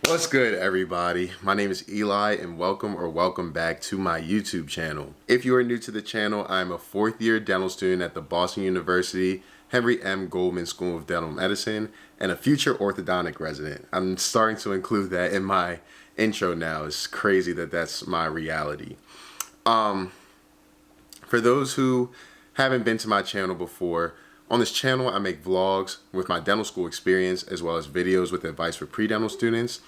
What's good, everybody? My name is Eli and welcome back to my YouTube channel. If you are new to the channel, I'm a fourth year dental student at the Boston University Henry M. Goldman School of Dental Medicine and a future orthodontic resident. I'm starting to include that in my intro now. It's crazy that that's my reality. For those who haven't been to my channel before, on this channel I make vlogs with my dental school experience as well as videos with advice for pre-dental students,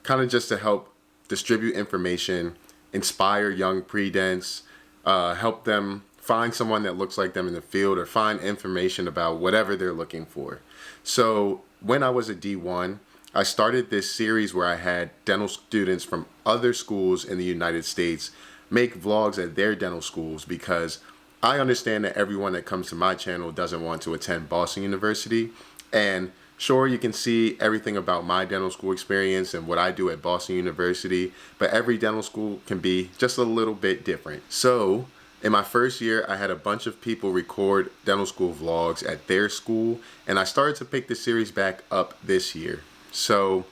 kind of just to help distribute information, inspire young pre-dents, help them find someone that looks like them in the field or find information about whatever they're looking for. So when I was a D1, I started this series where I had dental students from other schools in the United States make vlogs at their dental schools, because I understand that everyone that comes to my channel doesn't want to attend Boston University. And sure, you can see everything about my dental school experience and what I do at Boston University, but every dental school can be just a little bit different. So in my first year, I had a bunch of people record dental school vlogs at their school, and I started to pick the series back up this year. So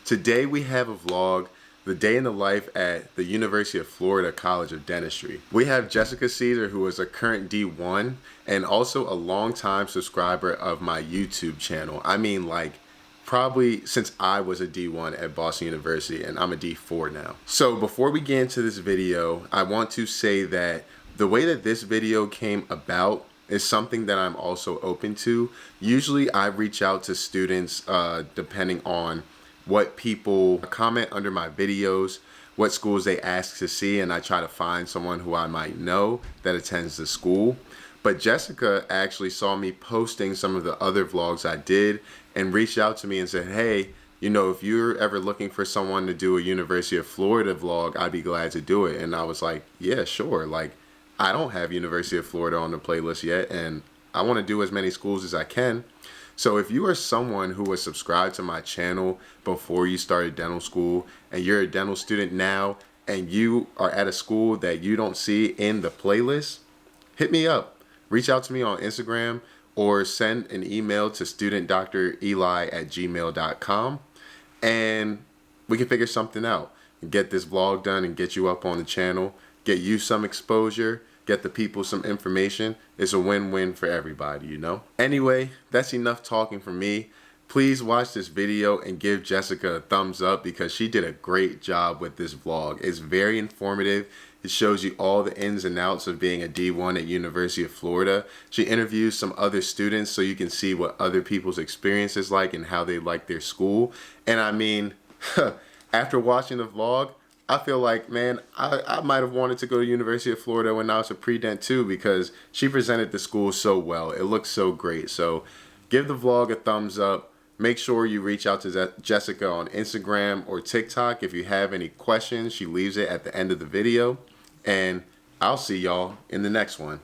today we have a vlog, the day in the life at the University of Florida College of Dentistry. We have Jessica Caesar, who is a current D1 and also a longtime subscriber of my YouTube channel. I mean, like, probably since I was a D1 at Boston University, and I'm a D4 now. So before we get into this video, I want to say that the way that this video came about is something that I'm also open to. Usually I reach out to students depending on what people comment under my videos, what schools they ask to see, and I try to find someone who I might know that attends the school. But Jessica actually saw me posting some of the other vlogs I did and reached out to me and said, hey, you know, if you're ever looking for someone to do a University of Florida vlog, I'd be glad to do it. And I was like, yeah, sure. Like, I don't have University of Florida on the playlist yet, and I want to do as many schools as I can. So if you are someone who was subscribed to my channel before you started dental school and you're a dental student now and you are at a school that you don't see in the playlist, hit me up. Reach out to me on Instagram or send an email to studentdreli@gmail.com and we can figure something out and get this vlog done and get you up on the channel, get you some exposure, get the people some information. It's a win-win for everybody, you know? Anyway, that's enough talking from me. Please watch this video and give Jessica a thumbs up because she did a great job with this vlog. It's very informative. It shows you all the ins and outs of being a D1 at University of Florida. She interviews some other students so you can see what other people's experience is like and how they like their school. And I mean, after watching the vlog, I feel like, man, I might have wanted to go to University of Florida when I was a pre-dent too, because she presented the school so well. It looks so great. So give the vlog a thumbs up. Make sure you reach out to Jessica on Instagram or TikTok if you have any questions. She leaves it at the end of the video. And I'll see y'all in the next one.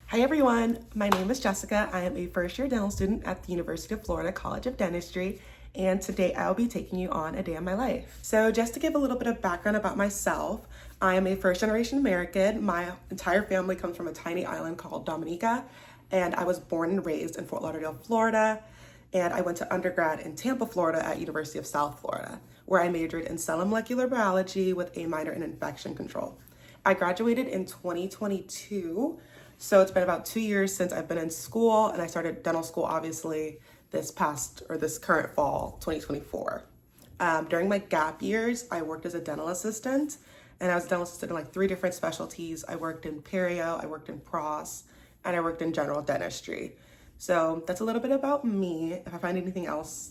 Hi everyone, my name is Jessica. I am a first-year dental student at the University of Florida College of Dentistry, and today I'll be taking you on a day in my life. So just to give a little bit of background about myself, I am a first-generation American. My entire family comes from a tiny island called Dominica, and I was born and raised in Fort Lauderdale, Florida, and I went to undergrad in Tampa, Florida at University of South Florida, where I majored in cell and molecular biology with a minor in infection control. I graduated in 2022, so it's been about 2 years since I've been in school, and I started dental school obviously this current fall, 2024. During my gap years, I worked as a dental assistant, and I was a dental assistant in like 3 different specialties. I worked in perio, I worked in pros, and I worked in general dentistry. So that's a little bit about me. If I find anything else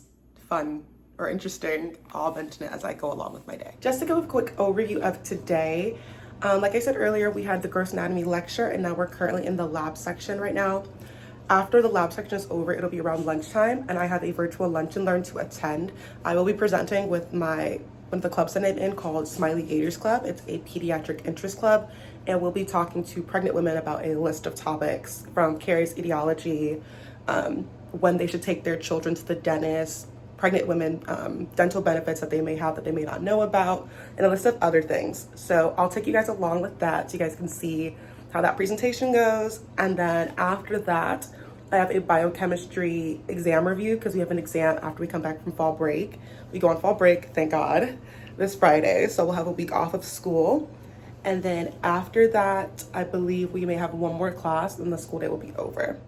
fun or interesting, I'll mention it as I go along with my day. Just to give a quick overview of today, like I said earlier, we had the gross anatomy lecture, and now we're currently in the lab section right now. After the lab section is over, it'll be around lunchtime, and I have a virtual lunch and learn to attend. I will be presenting with one of the clubs that I'm in called Smiley Gators Club. It's a pediatric interest club, and we'll be talking to pregnant women about a list of topics from caries etiology, when they should take their children to the dentist, pregnant women, dental benefits that they may have that they may not know about, and a list of other things. So I'll take you guys along with that so you guys can see how that presentation goes. And then after that, I have a biochemistry exam review because we have an exam after we come back from fall break. We go on fall break, thank God, this Friday. So we'll have a week off of school. And then after that, I believe we may have one more class and the school day will be over.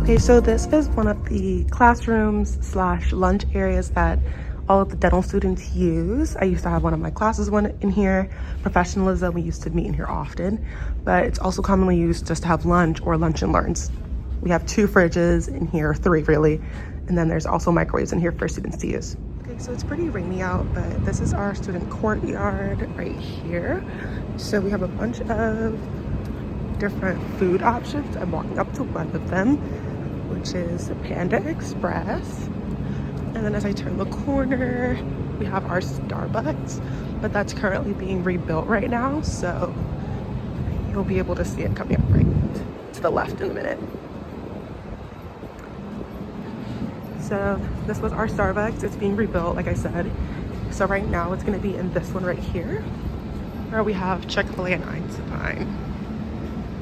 Okay, so this is one of the classrooms / lunch areas that all of the dental students use. I used to have one of my classes in here, professionalism. We used to meet in here often, but it's also commonly used just to have lunch or lunch and learns. We have 2 fridges in here, 3 really, and then there's also microwaves in here for students to use. Okay, so it's pretty rainy out, but this is our student courtyard right here. So we have a bunch of different food options. I'm walking up to one of them, which is the Panda Express. And then as I turn the corner, we have our Starbucks, but that's currently being rebuilt right now. So you'll be able to see it coming up right to the left in a minute. So this was our Starbucks. It's being rebuilt, like I said. So right now it's gonna be in this one right here, where we have Chick-fil-A and Einstein,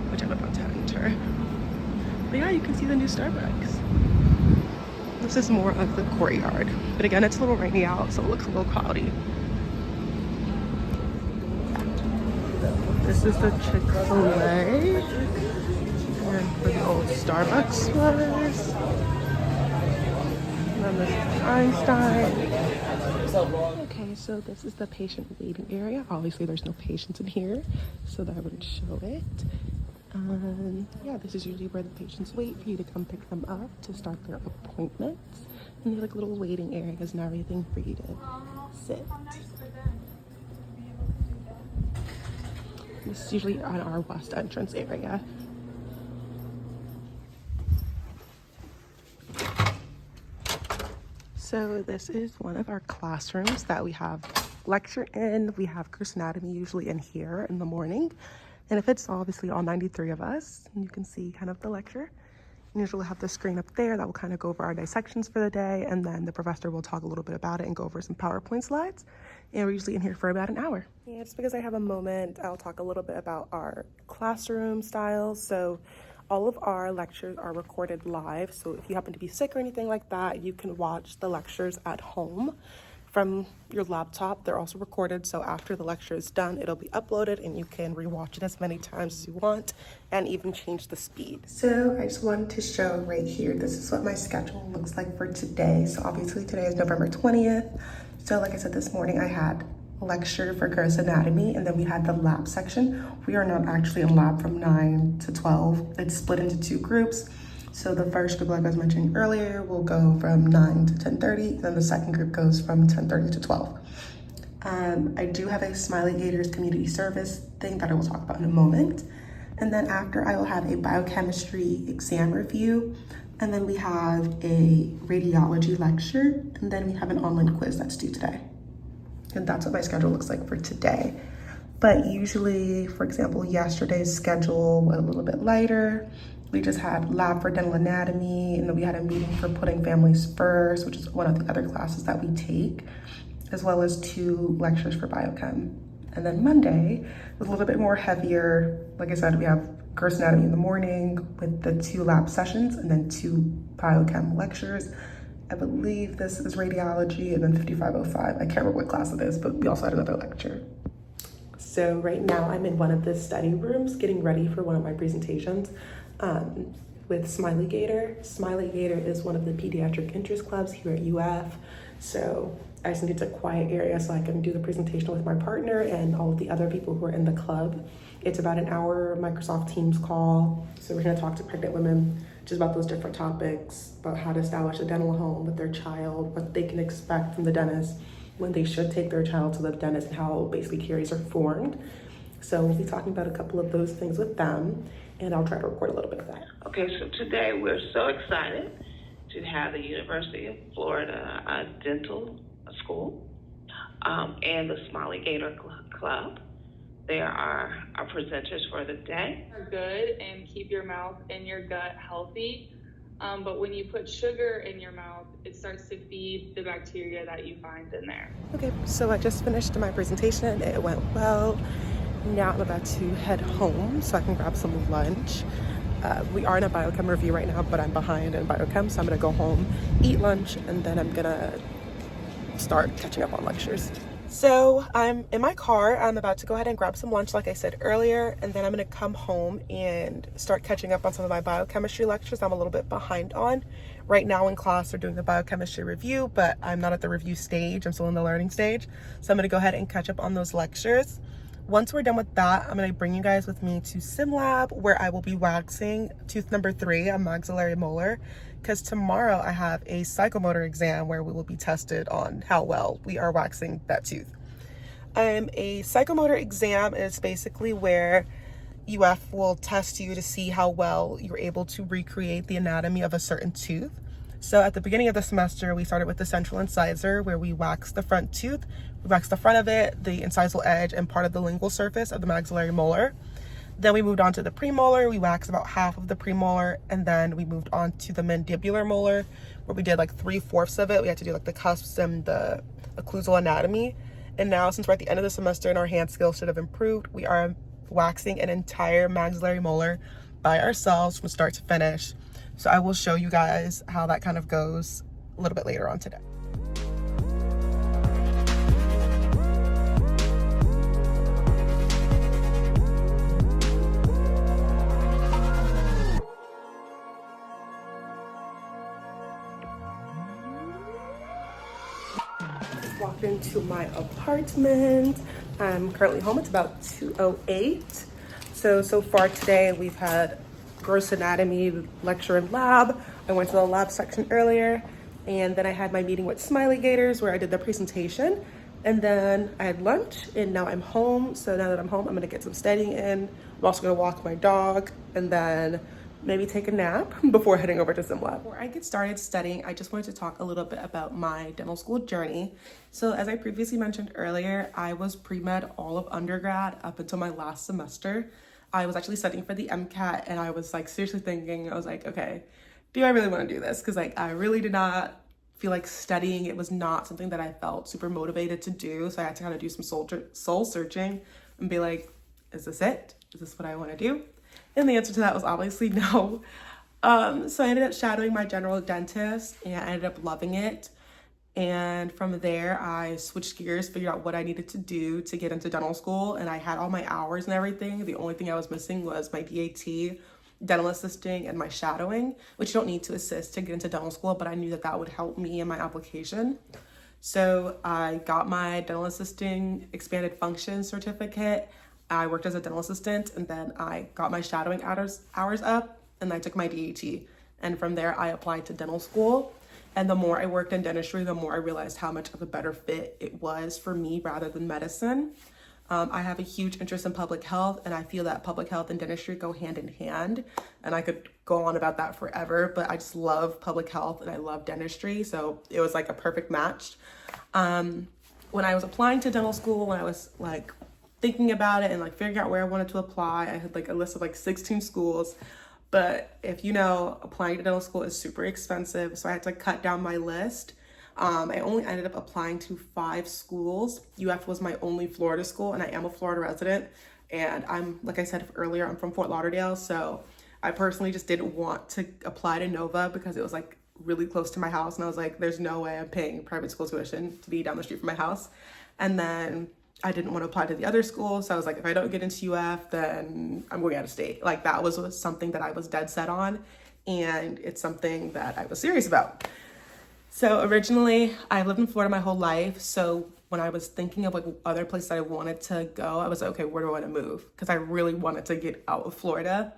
which I'm about to enter. But yeah, you can see the new Starbucks. This is more of the courtyard. But again, it's a little rainy out, so it looks a little cloudy. This is the Chick-fil-A. And where the old Starbucks was. And then this is Einstein. Okay, so this is the patient waiting area. Obviously, there's no patients in here, so that I wouldn't show it. Yeah, this is usually where the patients wait for you to come pick them up to start their appointments. And they're like little waiting areas and everything for you to sit. This is usually on our west entrance area. So this is one of our classrooms that we have lecture in. We have course anatomy usually in here in the morning. And if it's obviously all 93 of us, and you can see kind of the lecture. And usually have the screen up there that will kind of go over our dissections for the day, and then the professor will talk a little bit about it and go over some PowerPoint slides. And we're usually in here for about an hour. Yeah, just because I have a moment, I'll talk a little bit about our classroom styles. So all of our lectures are recorded live. So if you happen to be sick or anything like that, you can watch the lectures at home from your laptop. They're also recorded, so after the lecture is done, it'll be uploaded and you can rewatch it as many times as you want and even change the speed. So I just wanted to show right here, this is what my schedule looks like for today. So obviously today is November 20th. So like I said, this morning I had a lecture for gross anatomy, and then we had the lab section. We are not actually in lab from 9 to 12. It's split into 2 groups. So the first group, like I was mentioning earlier, will go from 9 to 10:30. Then the second group goes from 10:30 to 12. I do have a Smiley Gators community service thing that I will talk about in a moment. And then after, I will have a biochemistry exam review. And then we have a radiology lecture. And then we have an online quiz that's due today. And that's what my schedule looks like for today. But usually, for example, yesterday's schedule was a little bit lighter. We just had lab for dental anatomy, and then we had a meeting for putting families first, which is one of the other classes that we take, as well as 2 lectures for biochem. And then Monday was a little bit more heavier. Like I said, we have gross anatomy in the morning with the 2 lab sessions and then 2 biochem lectures. I believe this is radiology, and then 5505. I can't remember what class it is, but we also had another lecture. So right now I'm in one of the study rooms getting ready for one of my presentations with Smiley Gator. Smiley Gator is one of the pediatric interest clubs here at UF. So I just needed a quiet area so I can do the presentation with my partner and all of the other people who are in the club. It's about an hour Microsoft Teams call. So we're gonna talk to pregnant women just about those different topics, about how to establish a dental home with their child, what they can expect from the dentist, when they should take their child to the dentist, and how basically caries are formed. So we'll be talking about a couple of those things with them, and I'll try to record a little bit of that. Okay, so today we're so excited to have the University of Florida Dental School and the Smiley Gator Club. There are our presenters for the day. Are good and keep your mouth and your gut healthy. But when you put sugar in your mouth, it starts to feed the bacteria that you find in there. Okay, so I just finished my presentation. It went well. Now I'm about to head home so I can grab some lunch. We are in a biochem review right now, but I'm behind in biochem, so I'm gonna go home, eat lunch, and then I'm gonna start catching up on lectures. So I'm in my car. I'm about to go ahead and grab some lunch, like I said earlier, and then I'm gonna come home and start catching up on some of my biochemistry lectures I'm a little bit behind on. Right now in class, they're doing the biochemistry review, but I'm not at the review stage. I'm still in the learning stage. So I'm gonna go ahead and catch up on those lectures. Once we're done with that, I'm gonna bring you guys with me to Sim Lab, where I will be waxing tooth number 3, a maxillary molar, because tomorrow I have a psychomotor exam where we will be tested on how well we are waxing that tooth. A psychomotor exam is basically where UF will test you to see how well you're able to recreate the anatomy of a certain tooth. So at the beginning of the semester, we started with the central incisor, where we wax the front tooth. We wax the front of it, the incisal edge, and part of the lingual surface of the maxillary molar. Then we moved on to the premolar. We waxed about half of the premolar, and then we moved on to the mandibular molar, where we did like 3/4 of it. We had to do like the cusps and the occlusal anatomy. And now, since we're at the end of the semester and our hand skills should have improved, we are waxing an entire maxillary molar by ourselves from start to finish. So I will show you guys how that kind of goes a little bit later on today. Walked into my apartment. I'm currently home. It's about 2:08. So far today we've had gross anatomy lecture and lab. I went to the lab section earlier, and then I had my meeting with Smiley Gators where I did the presentation, and then I had lunch, and now I'm home. So now that I'm home, I'm gonna get some studying in. I'm also gonna walk my dog and then maybe take a nap before heading over to Sim Lab. Before I get started studying, I just wanted to talk a little bit about my dental school journey. So as I previously mentioned earlier, I was pre-med all of undergrad up until my last semester. I was actually studying for the MCAT, and I was like seriously thinking, I was like, okay, do I really want to do this? Because like I really did not feel like studying. It was not something that I felt super motivated to do. So I had to kind of do some soul searching and be like, is this it? Is this what I want to do? And the answer to that was obviously no. So I ended up shadowing my general dentist, and I ended up loving it. And from there, I switched gears, figured out what I needed to do to get into dental school. And I had all my hours and everything. The only thing I was missing was my DAT, dental assisting, and my shadowing, which you don't need to assist to get into dental school, but I knew that that would help me in my application. So I got my dental assisting expanded function certificate. I worked as a dental assistant, and then I got my shadowing hours up, and I took my DAT. And from there, I applied to dental school. And the more I worked in dentistry, the more I realized how much of a better fit it was for me rather than medicine. I have a huge interest in public health, and I feel that public health and dentistry go hand in hand. And I could go on about that forever, but I just love public health and I love dentistry. So it was like a perfect match. When I was applying to dental school, when I was like thinking about it and like figuring out where I wanted to apply, I had like a list of like 16 schools. But if you know, applying to dental school is super expensive, so I had to cut down my list. I only ended up applying to 5 schools. UF was my only Florida school, and I am a Florida resident. And I'm, like I said earlier, I'm from Fort Lauderdale, so I personally just didn't want to apply to Nova because it was like really close to my house, and I was like, there's no way I'm paying private school tuition to be down the street from my house. And then I didn't want to apply to the other school, so I was like, if I don't get into UF, then I'm going out of state. Like that was something that I was dead set on, and it's something that I was serious about. So originally, I lived in Florida my whole life, so when I was thinking of like other places that I wanted to go, I was like, okay, where do I want to move? Because I really wanted to get out of Florida.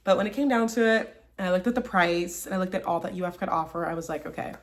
But when it came down to it, and I looked at the price, and I looked at all that UF could offer, I was like, okay,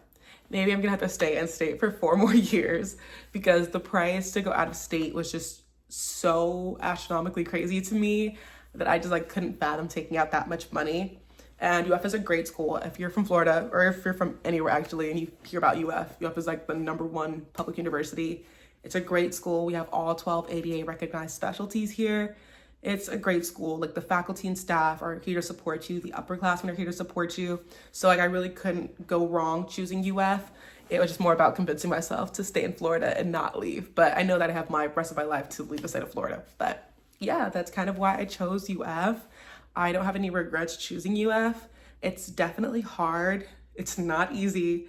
maybe I'm gonna have to stay in state for 4 more years because the price to go out of state was just so astronomically crazy to me that I just like couldn't fathom taking out that much money. And UF is a great school. If you're from Florida, or if you're from anywhere actually, and you hear about UF is like the #1 public university It's a great school. We have all 12 ADA recognized specialties here. It's a great school. Like, the faculty and staff are here to support you. The upperclassmen are here to support you. So like, I really couldn't go wrong choosing UF. It was just more about convincing myself to stay in Florida and not leave. But I know that I have my rest of my life to leave the state of Florida. But yeah, that's kind of why I chose UF. I don't have any regrets choosing UF. It's definitely hard. It's not easy,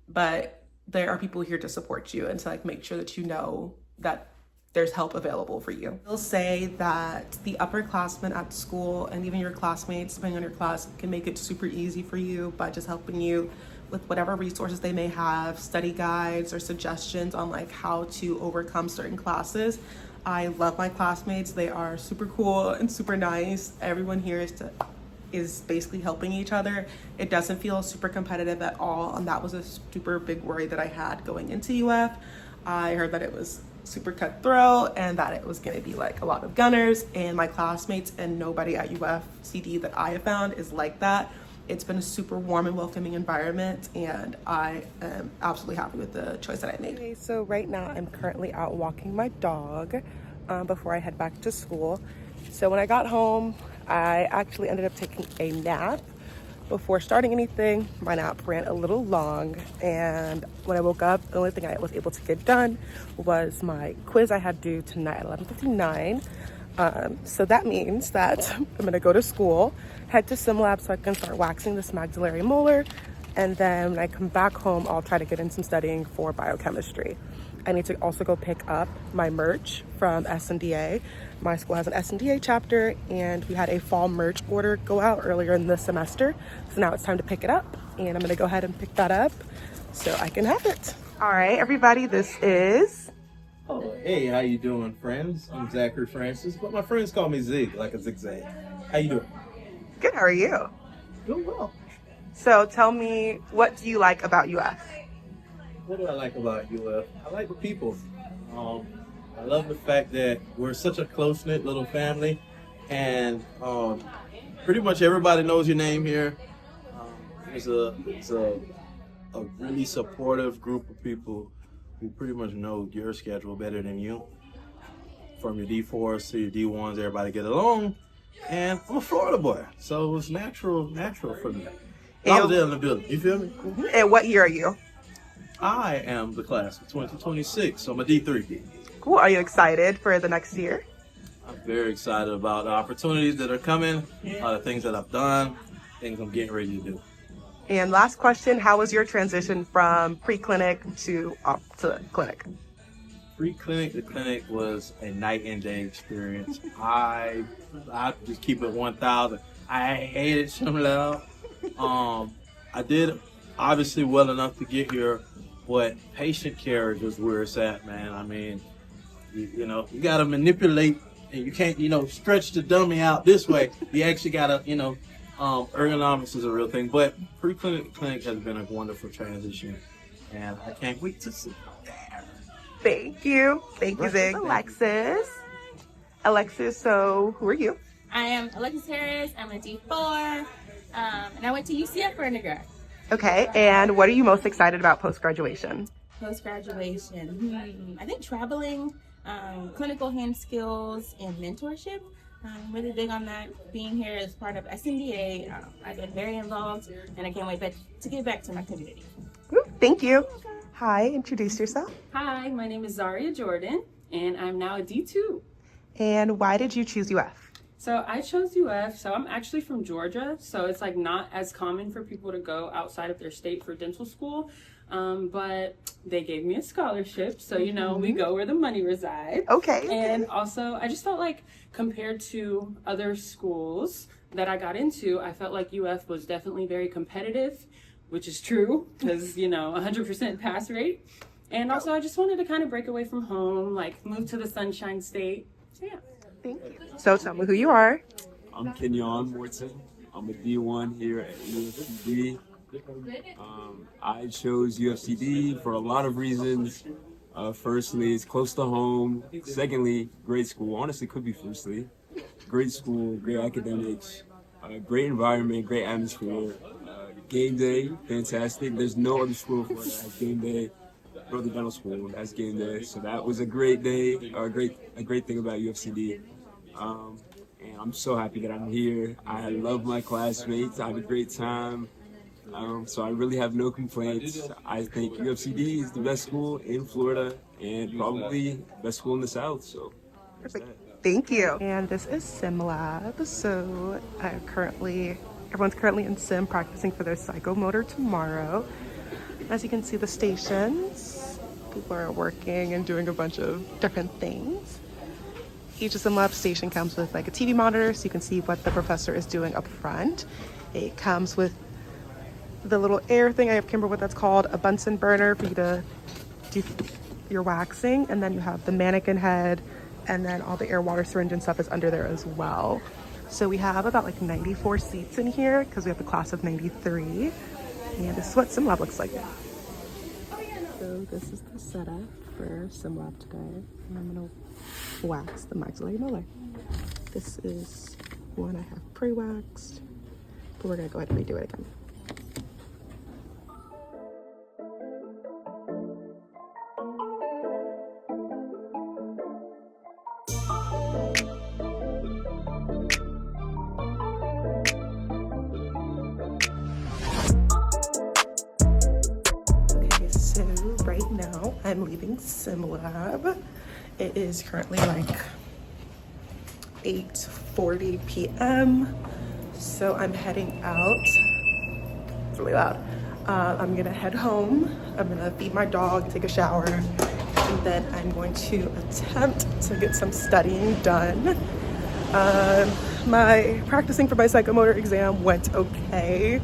but there are people here to support you and to like make sure that you know that there's help available for you. I'll say that the upperclassmen at school and even your classmates, depending on your class, can make it super easy for you by just helping you with whatever resources they may have, study guides or suggestions on like how to overcome certain classes. I love my classmates. They are super cool and super nice. Everyone here is basically helping each other. It doesn't feel super competitive at all, and that was a super big worry that I had going into UF. I heard that it was super cutthroat and that it was going to be like a lot of gunners, and my classmates and nobody at UF CD that I have found is like that. It's been a super warm and welcoming environment, and I am absolutely happy with the choice that I made. Okay, so right now I'm currently out walking my dog before I head back to school. So when I got home, I actually ended up taking a nap before starting anything. My nap ran a little long, and when I woke up, the only thing I was able to get done was my quiz I had due tonight at 11:59. So that means that I'm gonna go to school, head to SimLab so I can start waxing this maxillary molar, and then when I come back home, I'll try to get in some studying for biochemistry. I need to also go pick up my merch from SNDA. My school has an SNDA chapter, and we had a fall merch order go out earlier in the semester. So now it's time to pick it up, and I'm gonna go ahead and pick that up so I can have it. All right, everybody, this is... Oh, hey, how you doing, friends? I'm Zachary Francis, but my friends call me Zig, like a zigzag. How you doing? Good, how are you? Doing well. So tell me, what do you like about UF? What do I like about UF? I like the people. I love the fact that we're such a close-knit little family, and pretty much everybody knows your name here. It's a really supportive group of people who pretty much know your schedule better than you. From your D4s to your D1s, everybody get along. And I'm a Florida boy, so it was natural for me. I was there in the building, you feel me? And what year are you? I am the class of 2026, so I'm a D3. Cool, are you excited for the next year? I'm very excited about the opportunities that are coming, the things that I've done, things I'm getting ready to do. And last question, how was your transition from pre-clinic to clinic? Pre-clinic to clinic was a night and day experience. I just keep it 1,000. I hated Shimlel. I did obviously well enough to get here, but patient care is just where it's at, man. I mean, you know, you gotta manipulate, and you can't, stretch the dummy out this way. You actually gotta, ergonomics is a real thing. But pre-clinic clinic has been a wonderful transition, and I can't wait to see there. Thank you, Zig. Alexis, so who are you? I am Alexis Harris. I'm a D4, and I went to UCF for undergrad. Okay, and what are you most excited about post-graduation? Post-graduation, I think traveling, clinical hand skills, and mentorship. I'm really big on that. Being here as part of SNDA, I've been very involved, and I can't wait to give back to my community. Thank you. Hi, introduce yourself. Hi, my name is Zaria Jordan, and I'm now a D2. And why did you choose UF? So I chose UF, so I'm actually from Georgia, so it's like not as common for people to go outside of their state for dental school, but they gave me a scholarship, so we go where the money resides. Okay. And also, I just felt like compared to other schools that I got into, I felt like UF was definitely very competitive, which is true, because 100% pass rate. And also, I just wanted to kind of break away from home, like move to the Sunshine State. So yeah. Thank you. So tell me who you are. I'm Kenyon Morton. I'm a D1 here at UFCD. I chose UFCD for a lot of reasons. Firstly, it's close to home. Secondly, great school. Honestly, could be firstly. Great school, great academics, great environment, great atmosphere. Game day, fantastic. There's no other school for that has game day. go to dental school. That's game day. So that was a great day, a great thing about UFCD. And I'm so happy that I'm here. I love my classmates. I have a great time. So I really have no complaints. I think UFCD is the best school in Florida and probably the best school in the South. So that's that. Thank you. And this is Sim Lab. So everyone's currently in sim practicing for their psychomotor tomorrow. As you can see, the stations, people are working and doing a bunch of different things. Each sim lab station comes with like a TV monitor so you can see what the professor is doing up front. It comes with the little air thing, I can't remember what that's called, a Bunsen burner for you to do your waxing, and then you have the mannequin head, and then all the air water syringe and stuff is under there as well. So we have about like 94 seats in here because we have the class of 93, and this is what sim lab looks like. So this is the setup for sim lab today, and I'm gonna wax the maxillary molar. This is one I have pre-waxed, but we're gonna go ahead and redo it again. So right now I'm leaving sim lab. It is currently like 8:40 p.m. So I'm heading out. It's really loud. I'm gonna head home. I'm gonna feed my dog, take a shower, and then I'm going to attempt to get some studying done. My practicing for my psychomotor exam went okay.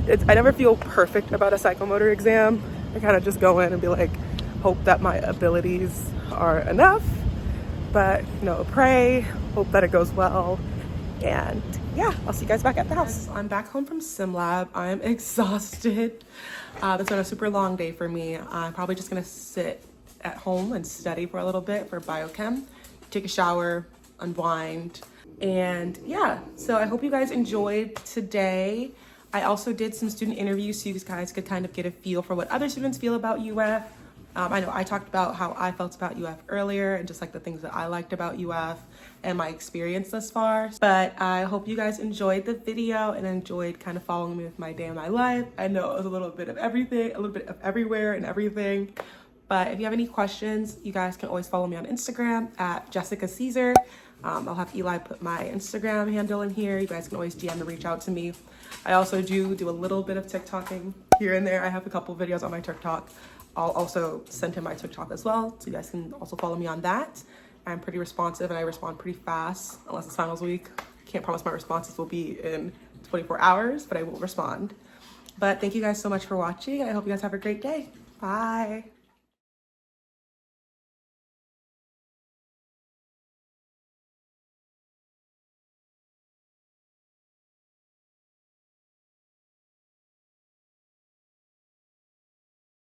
I never feel perfect about a psychomotor exam. I kind of just go in and be like, hope that my abilities are enough, but pray, hope that it goes well. And yeah, I'll see you guys back at the house. I'm back home from sim lab. I'm exhausted. It's been a super long day for me. I'm probably just gonna sit at home and study for a little bit for biochem, take a shower, unwind, and yeah. So I hope you guys enjoyed today. I also did some student interviews so you guys could kind of get a feel for what other students feel about UF. I know I talked about how I felt about UF earlier and just like the things that I liked about UF and my experience thus far. But I hope you guys enjoyed the video and enjoyed kind of following me with my day in my life. I know it was a little bit of everything, a little bit of everywhere and everything. But if you have any questions, you guys can always follow me on Instagram at Jessica Caesar. I'll have Eli put my Instagram handle in here. You guys can always DM and reach out to me. I also do a little bit of TikToking here and there. I have a couple videos on my TikTok. I'll also send him my TikTok as well, so you guys can also follow me on that. I'm pretty responsive and I respond pretty fast, unless it's finals week. Can't promise my responses will be in 24 hours, but I will respond. But thank you guys so much for watching. I hope you guys have a great day. Bye.